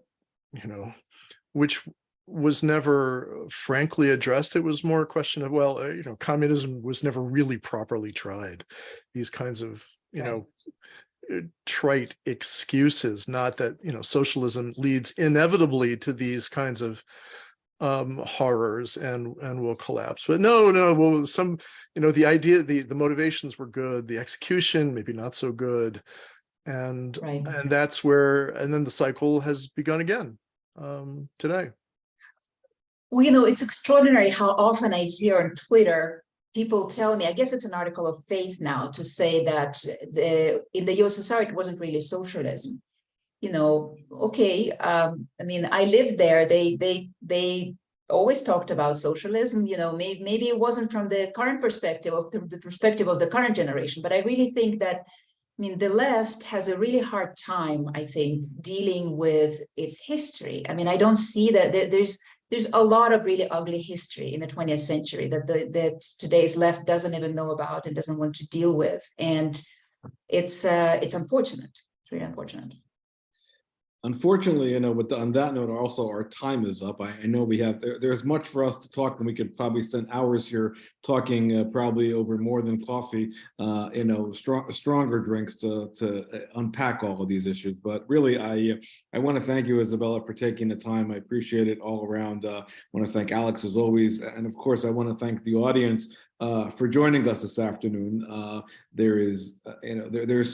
which was never frankly addressed. It was more a question of, well, communism was never really properly tried. These kinds of, trite excuses, not that, socialism leads inevitably to these kinds of horrors and will collapse. But no, well, some, the idea, the motivations were good, the execution maybe not so good. And that's where, and then the cycle has begun again today. Well, it's extraordinary how often I hear on Twitter people tell me, I guess it's an article of faith now, to say that in the USSR it wasn't really socialism. Okay, I mean, I lived there. They always talked about socialism. Maybe it wasn't from the current perspective, of the perspective of the current generation, but I really think that, the left has a really hard time, I think, dealing with its history. I don't see that there's a lot of really ugly history in the 20th century that today's left doesn't even know about and doesn't want to deal with. And it's unfortunate. It's really unfortunate. Unfortunately, on that note, also our time is up. I know we have, there's much for us to talk, and we could probably spend hours here talking, probably over more than coffee, stronger drinks to unpack all of these issues. But really, I want to thank you, Izabella, for taking the time. I appreciate it all around. I want to thank Alex as always. And of course, I want to thank the audience for joining us this afternoon. There is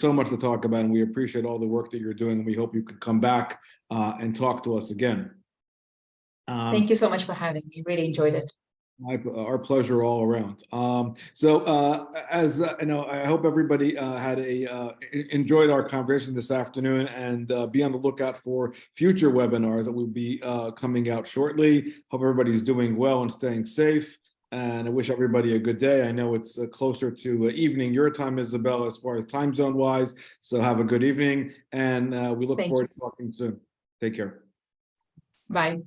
so much to talk about, and we appreciate all the work that you're doing, and we hope you can come back and talk to us again. Thank you so much for having me. Really enjoyed it. Our pleasure all around. As I hope everybody enjoyed our conversation this afternoon, and be on the lookout for future webinars that will be coming out shortly. Hope everybody's doing well and staying safe. And I wish everybody a good day. I know it's closer to evening your time, Izabella, as far as time zone wise. So have a good evening, and we look forward to talking soon. Take care. Bye.